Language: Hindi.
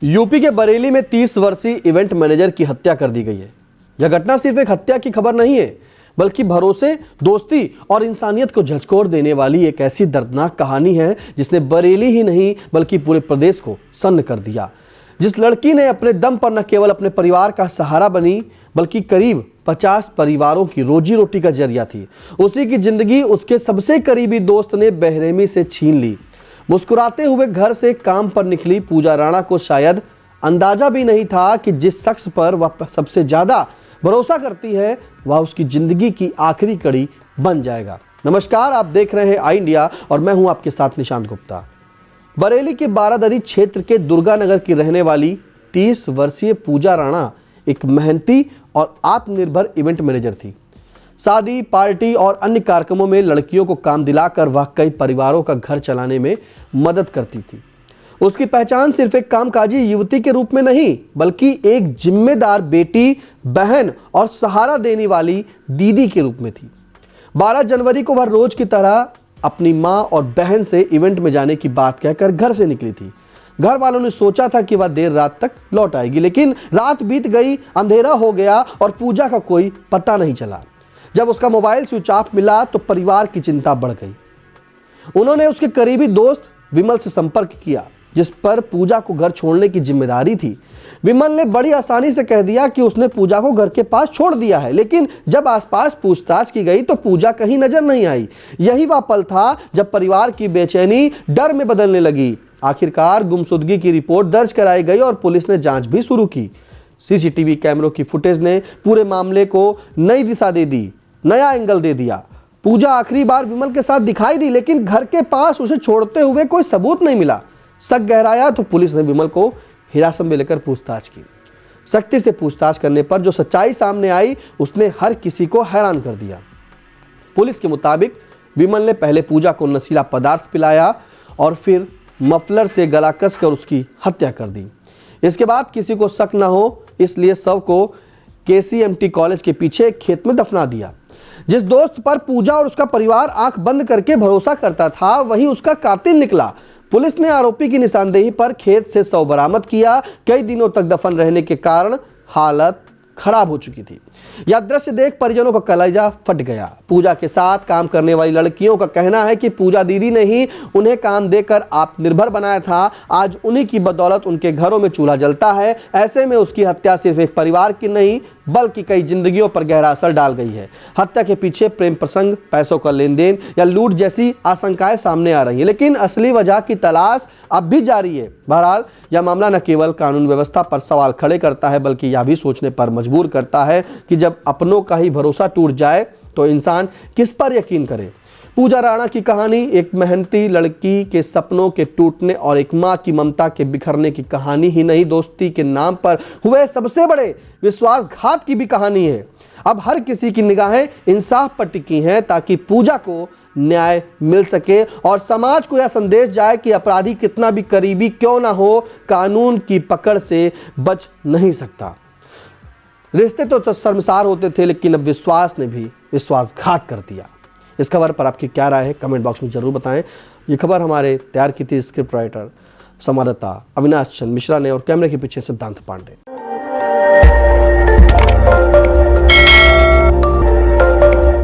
यूपी के बरेली में 30 वर्षीय इवेंट मैनेजर की हत्या कर दी गई है। यह घटना सिर्फ एक हत्या की खबर नहीं है, बल्कि भरोसे, दोस्ती और इंसानियत को झकझोर देने वाली एक ऐसी दर्दनाक कहानी है जिसने बरेली ही नहीं बल्कि पूरे प्रदेश को सन्न कर दिया। जिस लड़की ने अपने दम पर न केवल अपने परिवार का सहारा बनी बल्कि करीब 50 परिवारों की रोजी रोटी का जरिया थी, उसी की जिंदगी उसके सबसे करीबी दोस्त ने बेरहमी से छीन ली। मुस्कुराते हुए घर से काम पर निकली पूजा राणा को शायद अंदाजा भी नहीं था कि जिस शख्स पर वह सबसे ज्यादा भरोसा करती है वह उसकी जिंदगी की आखिरी कड़ी बन जाएगा। नमस्कार, आप देख रहे हैं आई इंडिया और मैं हूं आपके साथ निशांत गुप्ता। बरेली के बारादरी क्षेत्र के दुर्गा नगर की रहने वाली 30 वर्षीय पूजा राणा एक मेहनती और आत्मनिर्भर इवेंट मैनेजर थी। शादी, पार्टी और अन्य कार्यक्रमों में लड़कियों को काम दिलाकर वह कई परिवारों का घर चलाने में मदद करती थी। उसकी पहचान सिर्फ एक कामकाजी युवती के रूप में नहीं बल्कि एक जिम्मेदार बेटी, बहन और सहारा देने वाली दीदी के रूप में थी। 12 जनवरी को वह रोज की तरह अपनी मां और बहन से इवेंट में जाने की बात कहकर घर से निकली थी। घर वालों ने सोचा था कि वह देर रात तक लौट आएगी, लेकिन रात बीत गई, अंधेरा हो गया और पूजा का कोई पता नहीं चला। जब उसका मोबाइल स्विच ऑफ मिला तो परिवार की चिंता बढ़ गई। उन्होंने उसके करीबी दोस्त विमल से संपर्क किया, जिस पर पूजा को घर छोड़ने की जिम्मेदारी थी। विमल ने बड़ी आसानी से कह दिया कि उसने पूजा को घर के पास छोड़ दिया है, लेकिन जब आसपास पूछताछ की गई तो पूजा कहीं नजर नहीं आई। यही वह पल था जब परिवार की बेचैनी डर में बदलने लगी। आखिरकार गुमशुदगी की रिपोर्ट दर्ज कराई गई और पुलिस ने जांच भी शुरू की। सीसीटीवी कैमरों की फुटेज ने पूरे मामले को नई दिशा दे दी, नया एंगल दे दिया। पूजा आखिरी बार विमल के साथ दिखाई दी, लेकिन घर के पास उसे छोड़ते हुए कोई सबूत नहीं मिला। शक गहराया तो पुलिस ने विमल को हिरासत में लेकर पूछताछ की। सख्ती से पूछताछ करने पर जो सच्चाई सामने आई उसने हर किसी को हैरान कर दिया। पुलिस के मुताबिक विमल ने पहले पूजा को नशीला पदार्थ पिलाया और फिर मफलर से गला कसकर उसकी हत्या कर दी। इसके बाद किसी को शक न हो इसलिए शव को KCMT कॉलेज के पीछे एक खेत में दफना दिया। जिस दोस्त पर पूजा और उसका परिवार आंख बंद करके भरोसा करता था वही उसका कातिल निकला। पुलिस ने आरोपी की निशानदेही पर खेत से शव बरामद किया। कई दिनों तक दफन रहने के कारण हालत खराब हो चुकी थी। यह दृश्य देख परिजनों का कलेजा फट गया। पूजा के साथ काम करने वाली लड़कियों का कहना है कि पूजा दीदी ने ही उन्हें काम देकर आत्मनिर्भर बनाया था। आज उन्हीं की बदौलत उनके घरों में चूल्हा जलता है। ऐसे में उसकी हत्या सिर्फ एक परिवार की नहीं बल्कि कई जिंदगियों पर गहरा असर डाल गई है। हत्या के पीछे प्रेम प्रसंग, पैसों का लेन देन या लूट जैसी आशंकाएं सामने आ रही हैं, लेकिन असली वजह की तलाश अब भी जारी है। बहरहाल यह मामला न केवल कानून व्यवस्था पर सवाल खड़े करता है बल्कि यह भी सोचने पर मजबूर करता है कि जब अपनों का ही भरोसा टूट जाए तो इंसान किस पर यकीन करे। पूजा राणा की कहानी एक मेहनती लड़की के सपनों के टूटने और एक मां की ममता के बिखरने की कहानी ही नहीं, दोस्ती के नाम पर हुए सबसे बड़े विश्वासघात की भी कहानी है। अब हर किसी की निगाहें इंसाफ पर टिकी हैं ताकि पूजा को न्याय मिल सके और समाज को यह संदेश जाए कि अपराधी कितना भी करीबी क्यों ना हो, कानून की पकड़ से बच नहीं सकता। रिश्ते तो शर्मसार होते थे, लेकिन अब विश्वास ने भी विश्वासघात कर दिया। इस खबर पर आपकी क्या राय है कमेंट बॉक्स में जरूर बताएं। ये खबर हमारे तैयार की थी स्क्रिप्ट राइटर संवाददाता अविनाश चंद्र मिश्रा ने और कैमरे के पीछे सिद्धांत पांडे।